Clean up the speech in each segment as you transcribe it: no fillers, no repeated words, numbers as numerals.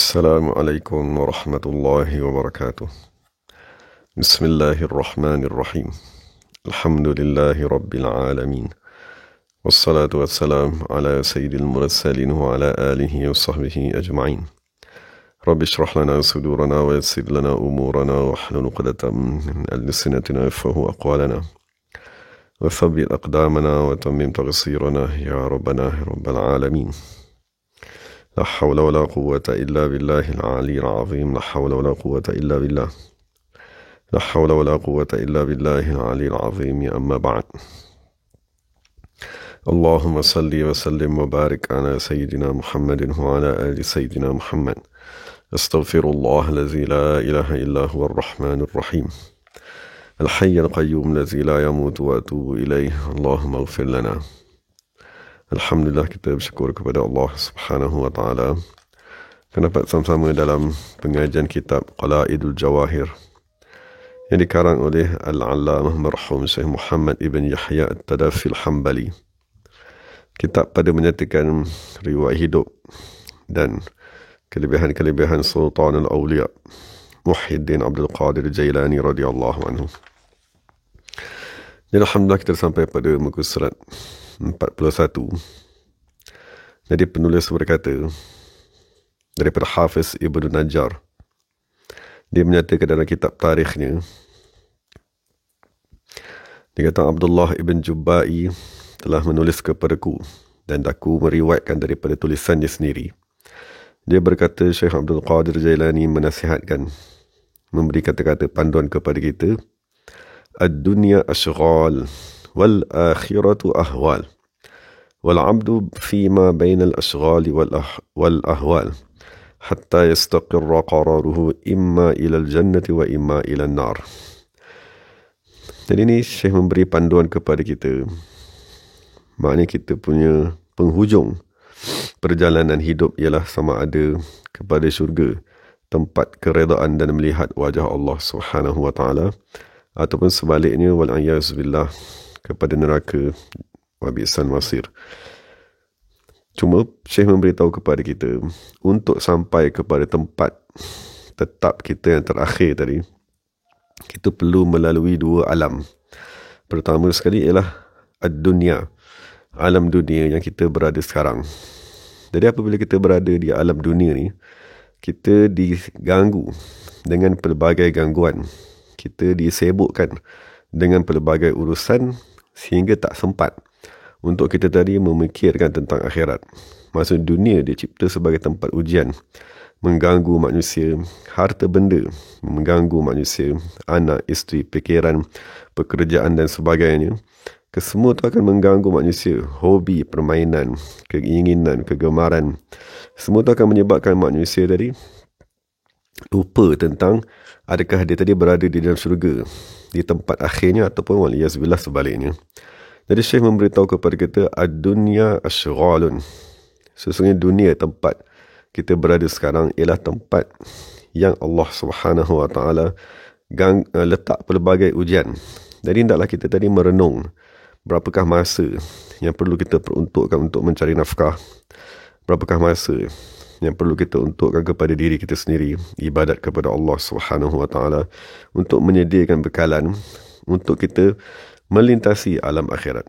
Assalamualaikum warahmatullahi wabarakatuh. Bismillahirrahmanirrahim. Alhamdulillahi rabbil alamin. Wassalatu wassalam ala sayyidil mursalin wa ala alihi wa sahbihi ajma'in. Rabbi shrah lana sudurana wa yassir lana umurana wa hlul 'uqdatam min alsinatina yafqahu aqwalana. Wa thabbit aqdamana wa tammim taqsirana ya rabbana ya rabbal alamin. لا حول ولا قوة إلا بالله العلي العظيم. لا حول ولا قوة إلا بالله. لا حول ولا قوة إلا بالله العلي العظيم. أما بعد. اللهم صل وسلم وبارك على سيدنا محمد وعلى آل سيدنا محمد. أستغفر الله الذي لا إله إلا هو الرحمن الرحيم الحي القيوم الذي لا يموت وأتوب إليه. اللهم اغفر لنا. Alhamdulillah, kita bersyukur kepada Allah Subhanahu wa Ta'ala kerana dapat sama-sama dalam pengajian kitab Qalaidul Jawahir yang dikarang oleh Al-Allamah marhum Syekh Muhammad ibn Yahya At-Tadafi Al-Hambali. Kitab pada menyatakan riwayat hidup dan kelebihan-kelebihan Sultan Al-Awliya Muhyiddin Abdul Qadir Jailani radhiyallahu anhu. Jadi alhamdulillah kita sampai pada muka surat 41. Jadi penulis berkata daripada Hafiz Ibn Najjar, dia menyatakan dalam kitab tarikhnya, dia kata Abdullah ibn Jubba'i telah menulis kepadaku dan aku meriwayatkan daripada tulisannya sendiri. Dia berkata Syekh Abdul Qadir Jailani menasihatkan, memberi kata-kata panduan kepada kita, ad-dunya ashghal wal akhiratu ahwal wal abdu fima bainal ashghal wal ahwal hatta yastaqirra qararuhu imma ila al jannati wa imma ila an nar. Jadi ini Syekh memberi panduan kepada kita, maknanya kita punya penghujung perjalanan hidup ialah sama ada kepada syurga, tempat keredaan dan melihat wajah Allah Subhanahu wa Ta'ala, ataupun sebaliknya wal'iyazbillah, kepada neraka wa bi'sal masir. Cuma Syekh memberitahu kepada kita untuk sampai kepada tempat tetap kita yang terakhir tadi, kita perlu melalui dua alam. Pertama sekali ialah ad-dunya, alam dunia yang kita berada sekarang. Jadi apabila kita berada di alam dunia ni, kita diganggu dengan pelbagai gangguan, kita disibukkan dengan pelbagai urusan sehingga tak sempat untuk kita tadi memikirkan tentang akhirat. Maksud dunia dia cipta sebagai tempat ujian, mengganggu manusia, harta benda mengganggu manusia, anak, isteri, fikiran, pekerjaan dan sebagainya. Kesemua itu akan mengganggu manusia, hobi, permainan, keinginan, kegemaran. Semua itu akan menyebabkan manusia tadi lupa tentang adakah dia tadi berada di dalam syurga, di tempat akhirnya, ataupun waliyazbillah sebaliknya. Jadi Syekh memberitahu kepada kita ad-dunya ashghalun. Sesungguhnya dunia, tempat kita berada sekarang, ialah tempat yang Allah Subhanahu wa Ta'ala letak pelbagai ujian. Jadi hendaklah kita tadi merenung berapakah masa yang perlu kita peruntukkan untuk mencari nafkah, berapakah masa yang perlu kita untukkan kepada diri kita sendiri, ibadat kepada Allah Subhanahu wa Ta'ala, untuk menyediakan bekalan untuk kita melintasi alam akhirat.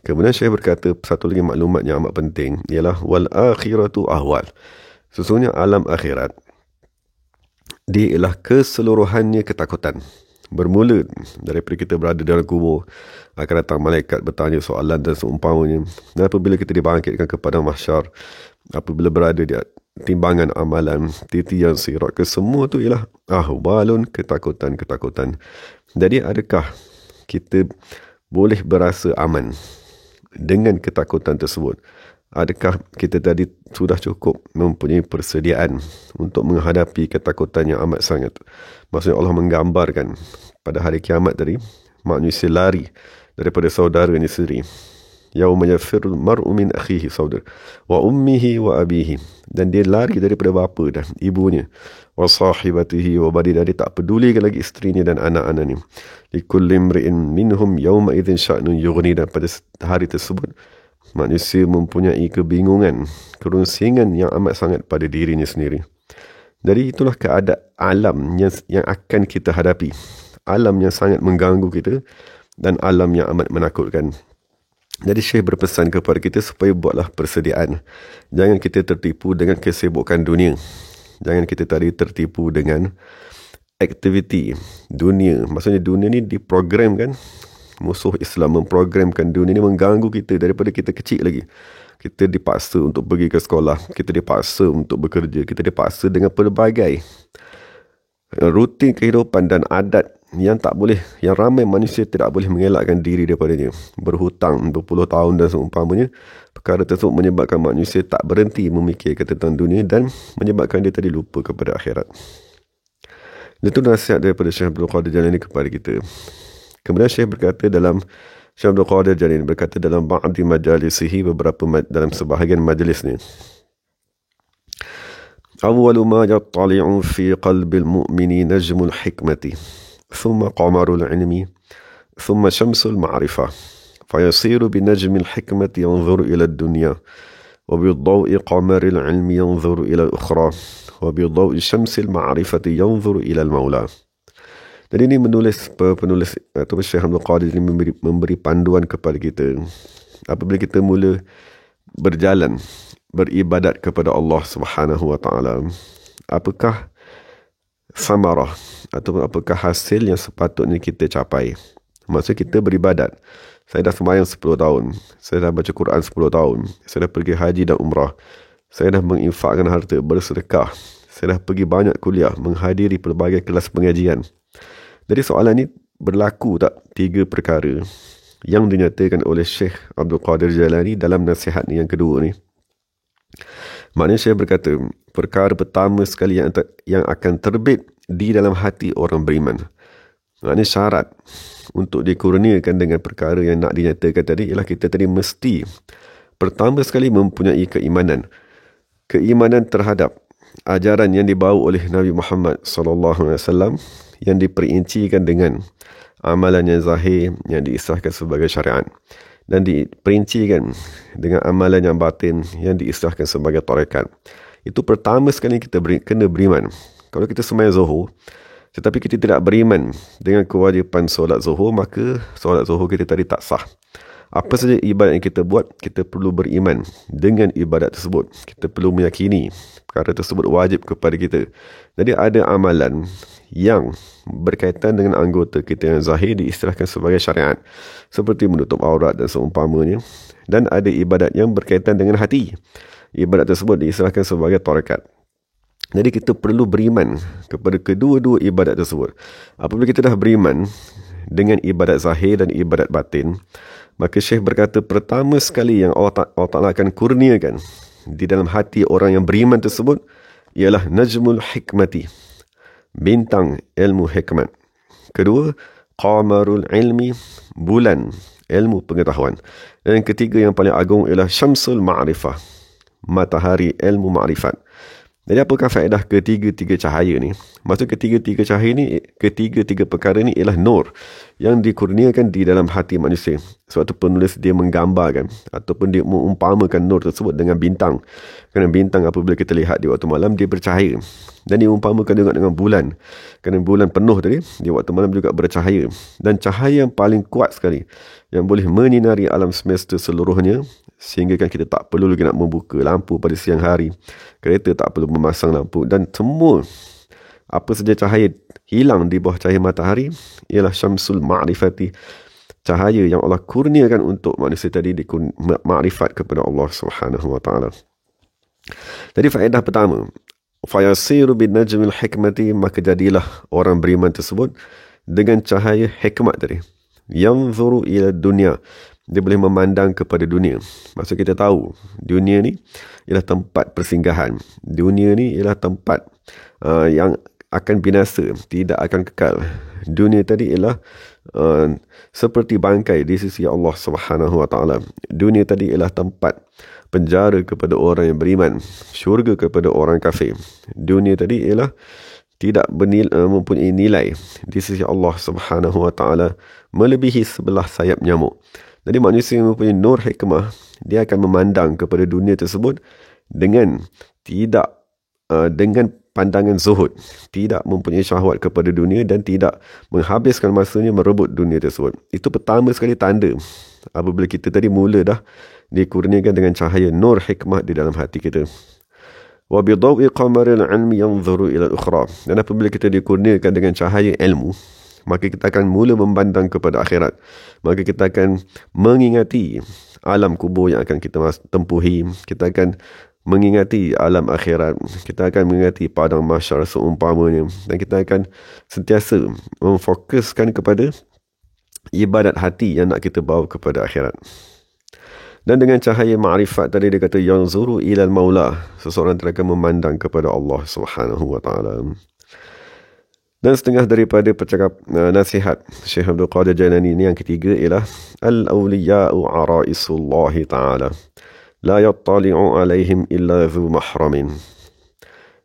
Kemudian Syekh berkata satu lagi maklumat yang amat penting ialah wal akhiratu ahwal. Sesungguhnya alam akhirat dia ialah keseluruhannya ketakutan. Bermula daripada kita berada dalam kubur, akan datang malaikat bertanya soalan dan seumpamanya. Dan apabila kita dibangkitkan kepada mahsyar, apabila berada di timbangan amalan, titian sirat, kesemua itu ialah ahwalun, ketakutan-ketakutan. Jadi adakah kita boleh berasa aman dengan ketakutan tersebut? Adakah kita tadi sudah cukup mempunyai persediaan untuk menghadapi ketakutan yang amat sangat? Maksudnya Allah menggambarkan pada hari kiamat tadi, manusia lari daripada saudaranya sendiri. Yauma yafirul mar'u min akhihi saudar wa ummihi wa abihi, dan dia lari daripada bapa dan ibunya, wa sahibatihi wa bani, dan dia tak pedulikan lagi isterinya dan anak-anaknya. Likulli imri'in minhum yawma idzin sya'nun yughni, dan pada hari tersebut manusia mempunyai kebingungan, kerunsingan yang amat sangat pada dirinya sendiri. Jadi itulah keadaan alam yang akan kita hadapi. Alam yang sangat mengganggu kita dan alam yang amat menakutkan. Jadi Syekh berpesan kepada kita supaya buatlah persediaan. Jangan kita tertipu dengan kesibukan dunia. Jangan kita tadi tertipu dengan aktiviti dunia. Maksudnya dunia ni diprogramkan. Musuh Islam memprogramkan dunia ni mengganggu kita daripada kita kecil lagi. Kita dipaksa untuk pergi ke sekolah. Kita dipaksa untuk bekerja. Kita dipaksa dengan pelbagai rutin kehidupan dan adat yang tak boleh, yang ramai manusia tidak boleh mengelakkan diri daripadanya. Berhutang berpuluh tahun dan seumpamanya. Perkara tersebut menyebabkan manusia tak berhenti memikirkan tentang dunia dan menyebabkan dia tadi lupa kepada akhirat. Itu nasihat daripada Syekh Abdul Qadir Jalani kepada kita. Kemudian Syekh berkata Syekh Abdul Qadir Jalani berkata dalam ba'di majalisihi, dalam sebahagian majlis ni, awwalu ma yattali'u fi qalbil mu'mini najmul hikmati ثم قمر العلم ثم شمس المعرفة فيصير بنجم الحكمة ينظر إلى الدنيا وبضوء قمر العلم ينظر إلى الأخرى وبضوء شمس المعرفة ينظر إلى المولى. Jadi ini penulis atau Syekh Abdul Qadir ini memberi panduan kepada kita apabila kita mula berjalan beribadat kepada Allah Subhanahu wa taala. Apakah samarah ataupun apakah hasil yang sepatutnya kita capai? Maksud kita beribadat. Saya dah sembahyang 10 tahun. Saya dah baca Quran 10 tahun. Saya dah pergi haji dan umrah. Saya dah menginfakkan harta, bersedekah. Saya dah pergi banyak kuliah, menghadiri pelbagai kelas pengajian. Jadi soalan ni, berlaku tak 3 perkara yang dinyatakan oleh Syekh Abdul Qadir Jalani dalam nasihat ni yang kedua ni? Maknanya Syekh berkata, perkara pertama sekali yang akan terbit di dalam hati orang beriman. Maknanya syarat untuk dikurniakan dengan perkara yang nak dinyatakan tadi ialah kita tadi mesti pertama sekali mempunyai keimanan. Keimanan terhadap ajaran yang dibawa oleh Nabi Muhammad SAW yang diperincikan dengan amalan yang zahir yang diisahkan sebagai syariat dan diperincikan dengan amalan yang batin yang diisahkan sebagai tarekat. Itu pertama sekali kita kena beriman. Kalau kita sembahyang zuhur tetapi kita tidak beriman dengan kewajipan solat zuhur, maka solat zuhur kita tadi tak sah. Apa saja ibadat yang kita buat, kita perlu beriman dengan ibadat tersebut. Kita perlu meyakini perkara tersebut wajib kepada kita. Jadi ada amalan yang berkaitan dengan anggota kita yang zahir diistilahkan sebagai syariat, seperti menutup aurat dan seumpamanya. Dan ada ibadat yang berkaitan dengan hati. Ibadat tersebut diistilahkan sebagai tarekat. Jadi kita perlu beriman kepada kedua-dua ibadat tersebut. Apabila kita dah beriman dengan ibadat zahir dan ibadat batin, maka Syekh berkata pertama sekali yang Allah Ta'ala akan kurniakan di dalam hati orang yang beriman tersebut ialah najmul hikmati, bintang ilmu hikmat. Kedua, qamarul ilmi, bulan ilmu pengetahuan. Dan yang ketiga yang paling agung ialah syamsul ma'rifah, matahari ilmu ma'rifat. Jadi apakah faedah ketiga-tiga cahaya ni? Maksud ketiga-tiga cahaya ni, ketiga-tiga perkara ni ialah nur yang dikurniakan di dalam hati manusia. Sebab tu penulis dia menggambarkan ataupun dia mengumpamakan nur tersebut dengan bintang. Kerana bintang apabila kita lihat di waktu malam dia bercahaya. Dan diumpamakan juga dengan bulan. Kerana bulan penuh tadi di waktu malam juga bercahaya. Dan cahaya yang paling kuat sekali yang boleh menyinari alam semesta seluruhnya, sehingga kan kita tak perlu lagi nak membuka lampu pada siang hari, kereta tak perlu memasang lampu, dan semua apa saja cahaya hilang di bawah cahaya matahari ialah syamsul ma'rifati, cahaya yang Allah kurniakan untuk manusia tadi makrifat kepada Allah Subhanahu wa taala. Jadi faedah pertama, fayasiru bin najmil hikmati, maka jadilah orang beriman tersebut dengan cahaya hikmat tadi. Yanzuru ila dunia, dia boleh memandang kepada dunia. Maksud kita tahu dunia ni ialah tempat persinggahan. Dunia ni ialah tempat yang akan binasa, tidak akan kekal. Dunia tadi ialah seperti bangkai di sisi Allah Subhanahu wa taala. Dunia tadi ialah tempat penjara kepada orang yang beriman, syurga kepada orang kafir. Dunia tadi ialah tidak mempunyai nilai di sisi Allah Subhanahu wa taala melebihi sebelah sayap nyamuk. Jadi manusia yang mempunyai nur hikmah, dia akan memandang kepada dunia tersebut dengan tidak dengan pandangan zuhud, tidak mempunyai syahwat kepada dunia dan tidak menghabiskan masanya merebut dunia tersebut. Itu pertama sekali tanda apabila kita tadi mula dah dikurniakan dengan cahaya nur hikmah di dalam hati kita. Wa bidaw'i qamaril ilmi yanzuru ila al-ukhra. Dan apabila kita dikurniakan dengan cahaya ilmu, maka kita akan mula memandang kepada akhirat. Maka kita akan mengingati alam kubur yang akan kita tempuhi. Kita akan mengingati alam akhirat. Kita akan mengingati padang mahsyar seumpamanya. Dan kita akan sentiasa memfokuskan kepada ibadat hati yang nak kita bawa kepada akhirat. Dan dengan cahaya ma'rifat tadi dia kata yanzuru ilal maula, seseorang akan memandang kepada Allah Subhanahu wa taala. Dan setengah daripada nasihat Syekh Abdul Qadir Jailani ini yang ketiga ialah al-awliya'u ara'isullahi ta'ala la yattali'u alaihim illa dhu mahramin.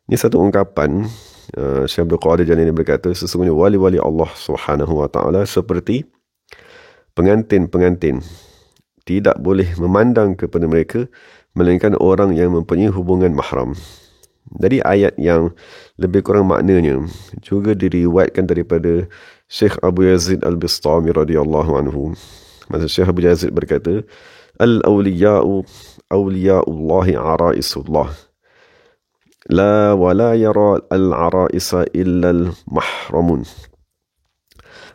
Ini satu ungkapan Syekh Abdul Qadir Jailani berkata, sesungguhnya wali-wali Allah Subhanahu wa taala seperti pengantin-pengantin, tidak boleh memandang kepada mereka melainkan orang yang mempunyai hubungan mahram. Jadi ayat yang lebih kurang maknanya juga diriwayatkan daripada Syekh Abu Yazid Al-Bistami radhiyallahu anhu. Maksud Syekh Abu Yazid berkata, al-awliya'u awliya'ullahi ara'isullah la wa la yara al-ara'isa illa al-mahramun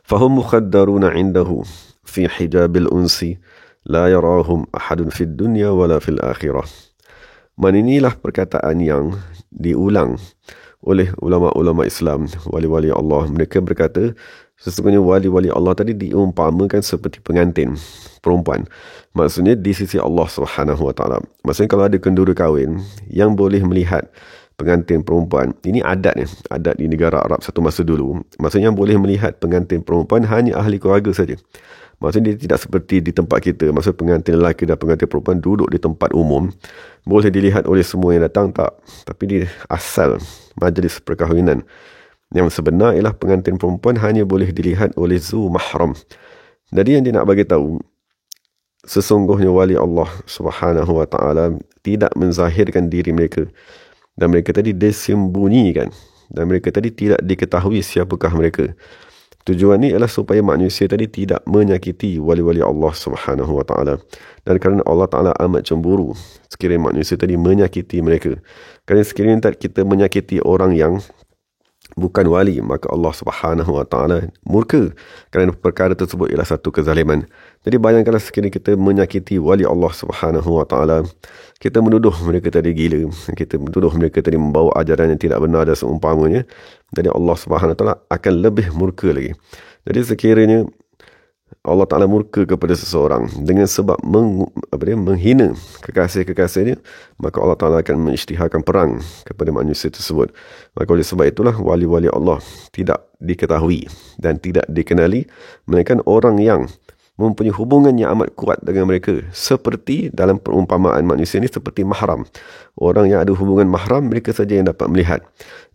fahum mukhaddaruna indahu fi hijabil unsi la yarahum ahadun fid dunya wala fil akhirah. Inilah perkataan yang diulang oleh ulama-ulama Islam, wali-wali Allah. Mereka berkata, sesungguhnya wali-wali Allah tadi diumpamakan seperti pengantin perempuan. Maksudnya di sisi Allah Subhanahu wa taala. Maksudnya kalau ada kenduri kahwin yang boleh melihat pengantin perempuan, ini adat di negara Arab satu masa dulu. Maksudnya yang boleh melihat pengantin perempuan hanya ahli keluarga saja. Maksudnya dia tidak seperti di tempat kita. Maksudnya pengantin lelaki dan pengantin perempuan duduk di tempat umum. Boleh dilihat oleh semua yang datang, tak. Tapi di asal majlis perkahwinan yang sebenar ialah pengantin perempuan hanya boleh dilihat oleh zu mahram. Jadi yang dia nak bagi tahu, sesungguhnya wali Allah Subhanahu wa taala tidak menzahirkan diri mereka. Dan mereka tadi disembunyikan. Dan mereka tadi tidak diketahui siapakah mereka. Tujuan ini adalah supaya manusia tadi tidak menyakiti wali-wali Allah Subhanahu wa taala. Dan kerana Allah Taala amat cemburu sekiranya manusia tadi menyakiti mereka. Kerana sekiranya kita menyakiti orang yang bukan wali, maka Allah Subhanahu wa taala murka kerana perkara tersebut ialah satu kezaliman. Jadi bayangkanlah sekiranya kita menyakiti wali Allah Subhanahu wa taala, kita menuduh mereka tadi gila, kita menuduh mereka tadi membawa ajaran yang tidak benar dan seumpamanya. Jadi Allah Subhanahu wa taala akan lebih murka lagi. Jadi sekiranya Allah Ta'ala murka kepada seseorang dengan sebab menghina kekasih-kekasihnya, maka Allah Ta'ala akan mengisytiharkan perang kepada manusia tersebut. Maka oleh sebab itulah wali-wali Allah tidak diketahui dan tidak dikenali, melainkan orang yang mempunyai hubungan yang amat kuat dengan mereka. Seperti dalam perumpamaan manusia ini seperti mahram. Orang yang ada hubungan mahram, mereka saja yang dapat melihat,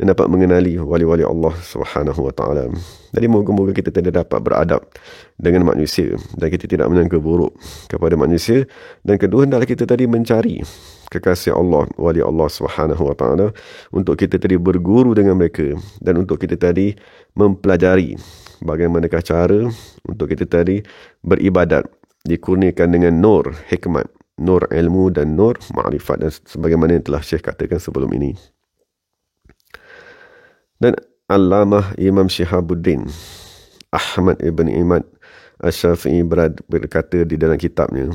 yang dapat mengenali wali-wali Allah Subhanahu wa taala. Jadi moga-moga kita tidak dapat beradab dengan manusia dan kita tidak menyangka buruk kepada manusia. Dan kedua, hendaklah kita tadi mencari kekasih Allah, wali Allah Subhanahu wa taala, untuk kita tadi berguru dengan mereka dan untuk kita tadi mempelajari bagaimanakah cara untuk kita tadi beribadat, dikurniakan dengan nur hikmat, nur ilmu dan nur ma'rifat, dan sebagaimana yang telah Syekh katakan sebelum ini. Dan Allamah Imam Syihabuddin Ahmad ibn Imad Asy-Syafi'i berkata di dalam kitabnya,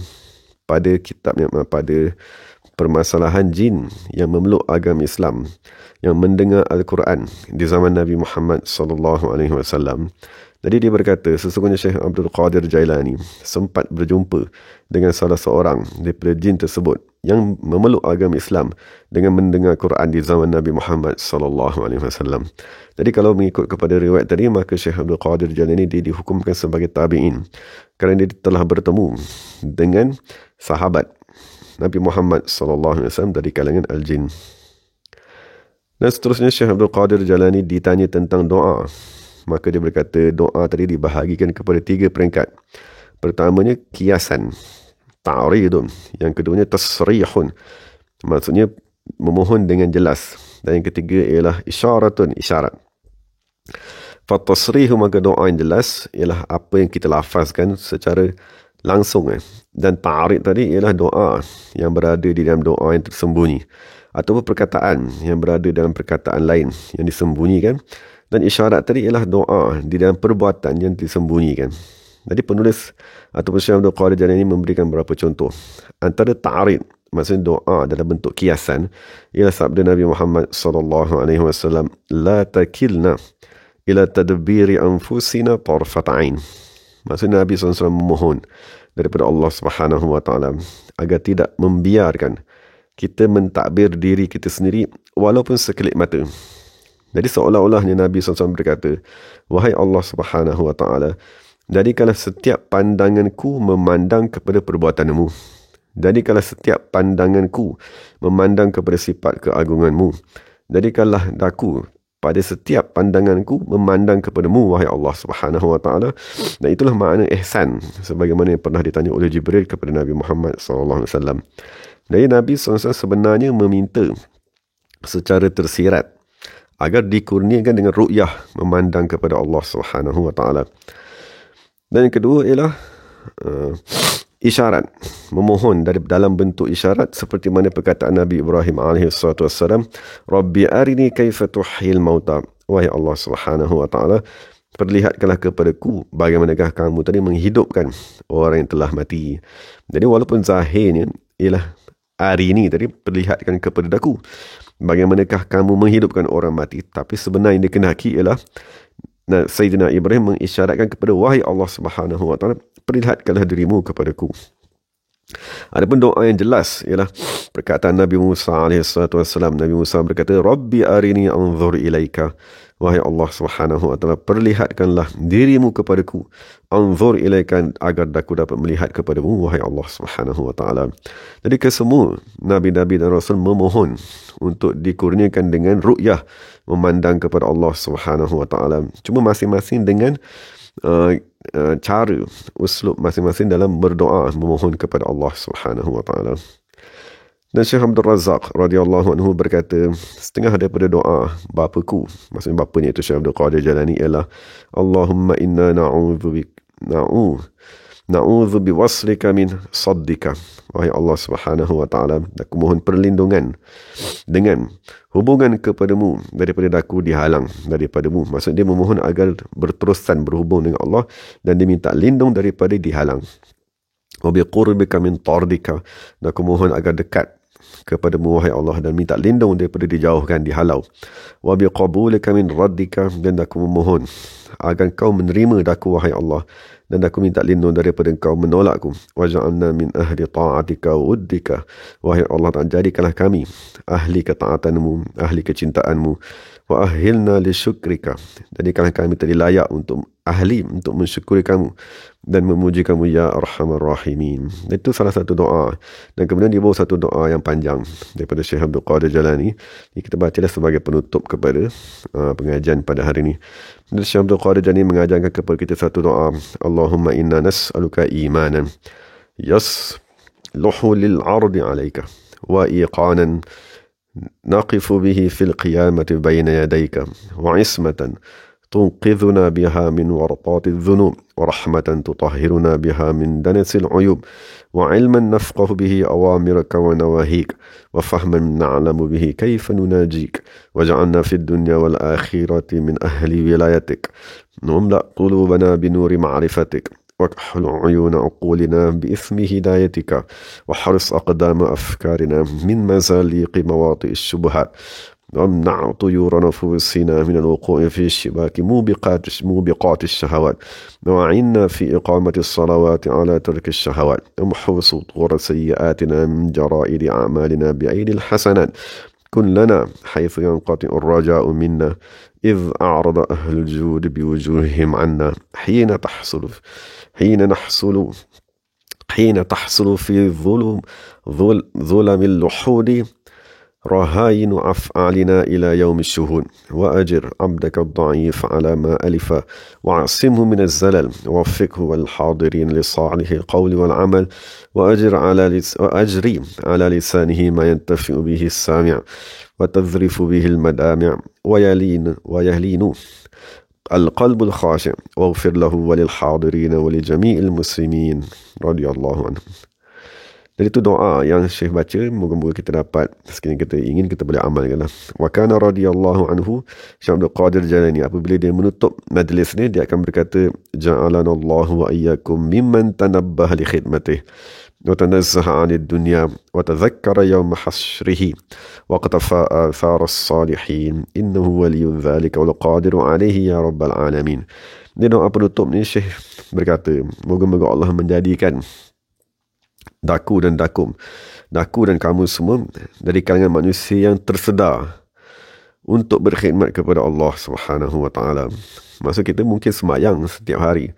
pada permasalahan jin yang memeluk agama Islam, yang mendengar Al-Quran di zaman Nabi Muhammad sallallahu alaihi wasallam. Jadi dia berkata, sesungguhnya Syekh Abdul Qadir Jailani sempat berjumpa dengan salah seorang daripada jin tersebut yang memeluk agama Islam dengan mendengar Quran di zaman Nabi Muhammad sallallahu alaihi wasallam. Jadi kalau mengikut kepada riwayat tadi, maka Syekh Abdul Qadir Jailani dia dihukumkan sebagai tabi'in kerana dia telah bertemu dengan sahabat Nabi Muhammad sallallahu alaihi wasallam dari kalangan al-jin. Dan seterusnya Syekh Abdul Qadir Jailani ditanya tentang doa. Maka dia berkata doa tadi dibahagikan kepada 3 peringkat. Pertamanya kiasan, ta'ridun. Yang keduanya tasrihun. Maksudnya memohon dengan jelas. Dan yang ketiga ialah isyarat. Fatasrihu, maka doa yang jelas ialah apa yang kita lafazkan secara langsung. Dan ta'rid tadi ialah doa yang berada di dalam doa yang tersembunyi, ataupun perkataan yang berada dalam perkataan lain yang disembunyikan. Dan isyarat tadi ialah doa di dalam perbuatan yang disembunyikan. Jadi penulis ataupun Syekh Abdul Qadir Jalani ini memberikan beberapa contoh. Antara ta'rid, maksudnya doa dalam bentuk kiasan, ialah sabda Nabi Muhammad SAW, la takilna ila tadbiri anfusina tarfat ain. Maksudnya Nabi SAW memohon daripada Allah Subhanahu Wa Taala agar tidak membiarkan kita mentadbir diri kita sendiri walaupun sekelip mata. Jadi seolah-olahnya Nabi SAW berkata, wahai Allah Subhanahu Wa Taala, jadikanlah setiap pandanganku memandang kepada perbuatanmu. Jadikanlah setiap pandanganku memandang kepada sifat keagunganmu. Jadikanlah daku pada setiap pandanganku memandang kepadamu, wahai Allah Subhanahu Wa Taala. Dan itulah makna ihsan, sebagaimana yang pernah ditanya oleh Jibril kepada Nabi Muhammad SAW. Jadi Nabi SAW sebenarnya meminta secara tersirat agar dikurniakan dengan ru'yah, memandang kepada Allah Subhanahu Wa Taala. Dan yang kedua ialah isyarat, memohon dalam bentuk isyarat, seperti mana perkataan Nabi Ibrahim AS, Rabbi arini kaifa tuhyil mauta, wahai Allah Subhanahu Wa Taala, perlihatkanlah kepadaku bagaimanakah kamu tadi menghidupkan orang yang telah mati. Jadi walaupun zahirnya ialah arini tadi, perlihatkan kepada aku bagaimanakah kamu menghidupkan orang mati, tapi sebenarnya yang dikehendaki ialah Sayyidina Ibrahim mengisyaratkan kepada wahai Allah Subhanahu Wa Taala, perlihatkanlah dirimu kepadaku. Adapun doa yang jelas ialah perkataan Nabi Musa alaihissalam. Nabi Musa berkata, Rabbi arini anzur ilaika, wahai Allah Subhanahu Wa Taala, perlihatkanlah dirimu kepadaku, anzur ilaika, agar aku dapat melihat kepadamu, wahai Allah Subhanahu Wa Taala. Jadi kesemua Nabi-Nabi dan Rasul memohon untuk dikurniakan dengan ru'yah, memandang kepada Allah Subhanahu Wa Taala. Cuma masing-masing dengan cara, uslub masing-masing dalam berdoa, memohon kepada Allah Subhanahu Wa Taala. Dan Syekh Abdul Razak radhiyallahu anhu berkata, setengah daripada doa bapaku, maksudnya bapanya itu Syekh Abdul Qadir Jalani, ialah Allahumma inna na'udzu biwaslika min saddika, wahai Allah Subhanahu Wa Taala, aku mohon perlindungan dengan hubungan kepadamu daripada daku dihalang daripadamu. Maksud dia memohon agar berterusan berhubung dengan Allah, dan diminta lindung daripada dihalang. Wa biqurbika min tardika, dan aku mohon agar dekat kepadamu, wahai Allah, dan minta lindung daripada dijauhkan, dihalau. Wa biqabulika min raddika, dan aku memohon agar kau menerima daku, wahai Allah, dan aku minta lindung daripada engkau menolakku. Waj'alna min ahli ta'atika wa uddika, wahai Allah, jadikanlah kami ahli ketaatanmu, ahli kecintaanmu. Wa ahilna li syukrika, jadikanlah kami tadi layak untuk ahli untuk mensyukuri kamu dan memuji kamu, ya arhamar rahimin. Itu salah satu doa. Dan kemudian dia bawa satu doa yang panjang daripada Syekh Abdul Qadir Jalani. Ini kita bacalah sebagai penutup kepada pengajian pada hari ini. Dan Syekh Abdul Qadir Jalani mengajarkan kepada kita satu doa. Allahumma inna nas'aluka imanan yasluhu lil ardi alaika, wa iqanan نقف به في القيامة بين يديك، وعصمة تنقذنا بها من ورطات الذنوب، ورحمة تطهرنا بها من دنس العيوب، وعلما نفقه به أوامرك ونواهيك، وفهما نعلم به كيف نناجيك، وجعلنا في الدنيا والآخرة من أهل ولايتك، واملأ قلوبنا بنور معرفتك، واكحل عيون عقولنا بإثم هدايتك، وحرص أقدام أفكارنا من مزاليق مواطئ الشبهات، وامنع طيور نفوسنا من الوقوع في شباك موبقات الشهوات، وأعنا في إقامة الصلوات على ترك الشهوات، ومحو سطور سيئاتنا من جرائد أعمالنا بأيدي الحسنات، كن لنا حيث ينقطع الرجاء منا، إذ أعرض أهل الجود بوجوههم عنا، حين تحصل في ظلم اللحود رهائن أفعالنا إلى يوم الشهود وأجر عبدك الضعيف على ما ألف وعصمه من الزلل ووفقه والحاضرين لصالح القول والعمل وأجري على لسانه ما ينتفع به السامع وتذرف به المدامع ويهلين القلب الخاشع واغفر له وللحاضرين ولجميع المسلمين رضي الله عنهم. Jadi itu doa yang Syekh baca, moga-moga kita dapat sekiranya kita ingin, kita boleh amalkan lah. Wa kana radhiyallahu anhu, Syekh Abdul Qadir Jalani, apabila dia menutup majlis ni, dia akan berkata, ja'alanallahu wa iyyakum mimman tanabbaha li khidmatih wa tanazzaha 'anid dunya wa tadhakkara yawma hasrihi wa qatafa athar as-salihin innahu waliyyu dzalika wal qadiru 'alaihi ya rabbal alamin. Dia doa penutup ni, Syekh berkata, moga-moga Allah menjadikan daku dan kamu semua dari kalangan manusia yang tersedar untuk berkhidmat kepada Allah Subhanahu wa taala. Maksud kita mungkin sembahyang setiap hari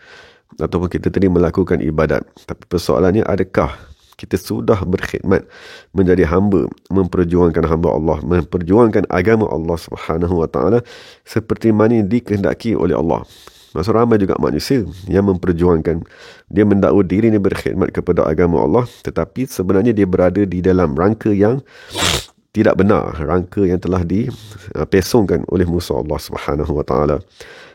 ataupun kita tadi melakukan ibadat, tapi persoalannya, adakah kita sudah berkhidmat menjadi hamba, memperjuangkan hamba Allah, memperjuangkan agama Allah Subhanahu wa taala seperti mana dikehendaki oleh Allah. Maksud ramai juga manusia yang memperjuangkan, dia mendakwa diri ni berkhidmat kepada agama Allah, tetapi sebenarnya dia berada di dalam rangka yang tidak benar, rangka yang telah dipesongkan oleh musuh Allah Subhanahu wa taala.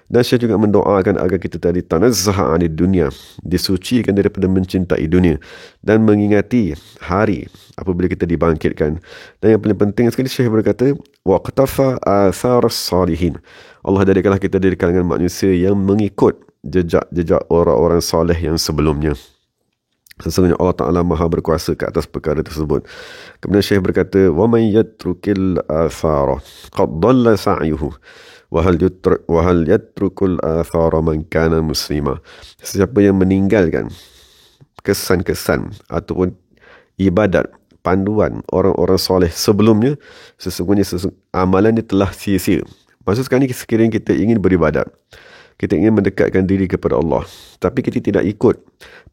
Dan saya juga mendoakan agar kita tadi tanazzaha 'anid dunya, disucikan daripada mencintai dunia dan mengingati hari apabila kita dibangkitkan. Dan yang paling penting sekali, Syekh berkata, wa qatafa athar as-salihin, Allah jadikanlah kita dari kalangan manusia yang mengikut jejak orang-orang soleh yang sebelumnya. Sesungguhnya Allah Ta'ala maha berkuasa ke atas perkara tersebut. Kemudian Syekh berkata, وَمَنْ يَتْرُكِ الْآثَارَ قَدْ ضَلَّ سَعْيُهُ وَهَلْ يَتْرُكُ الْآثَارَ مَنْ كَانَ مُسْلِمًا. Siapa yang meninggalkan kesan-kesan ataupun ibadat, panduan orang-orang soleh sebelumnya, sesungguhnya amalannya telah sia-sia. Maksud sekarang ni, sekiranya kita ingin beribadat, kita ingin mendekatkan diri kepada Allah, tapi kita tidak ikut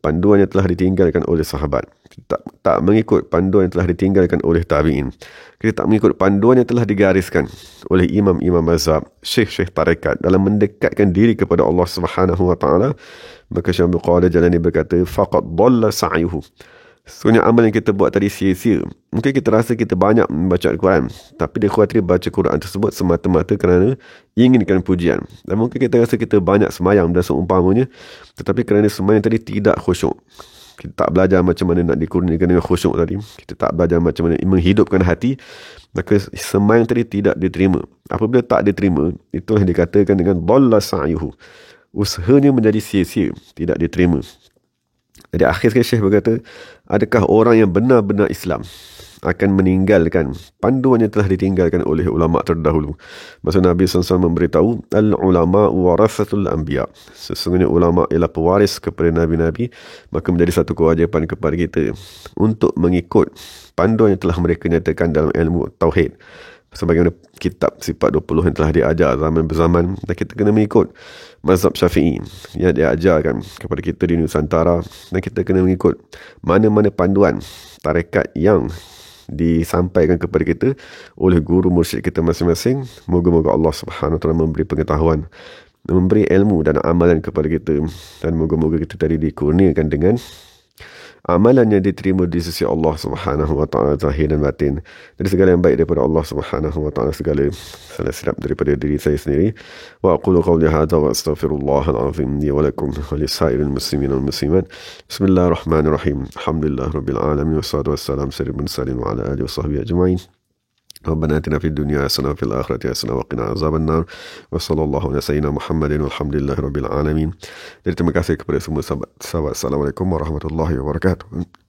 panduan yang telah ditinggalkan oleh sahabat, kita tak mengikut panduan yang telah ditinggalkan oleh tabi'in, kita tak mengikut panduan yang telah digariskan oleh imam-imam mazhab, syekh-syekh tarekat dalam mendekatkan diri kepada Allah Subhanahu wa taala, maka Syekh Abdul Qadir Jalani berkata, faqad dhalla sa'yuhu. Sebenarnya amal yang kita buat tadi sia-sia. Mungkin kita rasa kita banyak membaca Al-Quran, tapi dia khawatir baca Quran tersebut semata-mata kerana inginkan pujian. Dan mungkin kita rasa kita banyak semayang dan seumpamanya, tetapi kerana semayang tadi tidak khusyuk. Kita tak belajar macam mana nak dikurniakan dengan khusyuk tadi, kita tak belajar macam mana menghidupkan hati, maka semayang tadi tidak diterima. Apabila tak diterima, itulah yang dikatakan dengan dhalla sa'yuhu, usahanya menjadi sia-sia, tidak diterima. Jadi akhir sekali Syekh berkata, adakah orang yang benar-benar Islam akan meninggalkan panduan yang telah ditinggalkan oleh ulama terdahulu? Maksud Nabi SAW memberitahu, al-ulama warathatul anbiya, sesungguhnya ulama ialah pewaris kepada nabi-nabi, maka menjadi satu kewajipan kepada kita untuk mengikut panduan yang telah mereka nyatakan dalam ilmu tauhid, sebagaimana kitab sifat 20 yang telah diajar zaman berzaman, dan kita kena mengikut mazhab Syafi'i yang diajarkan kepada kita di Nusantara, dan kita kena mengikut mana-mana panduan tarekat yang disampaikan kepada kita oleh guru mursyid kita masing-masing. Moga-moga Allah Subhanahu wa taala memberi pengetahuan, memberi ilmu dan amalan kepada kita, dan moga-moga kita tadi dikurniakan dengan amalan yang diterima di sisi Allah Subhanahu wa taala zahir dan batin. Dari segala yang baik daripada Allah Subhanahu wa taala, segala salah silap daripada diri saya sendiri. Wa aqulu qawli hadza wa astaghfirullahal azim li wa lakum wa lisairil muslimin wal muslimat. Bismillahirrahmanirrahim. Alhamdulillahirabbil alamin wassalatu wassalamu ala alihi washabbihi ajmain. ربنا آتنا في الدنيا حسنة وفي الآخرة حسنة وقنا عذاب النار وصلى الله على سيدنا محمد والحمد لله رب العالمين. Jadi terima kasih kepada semua sahabat. Assalamualaikum warahmatullahi wabarakatuh.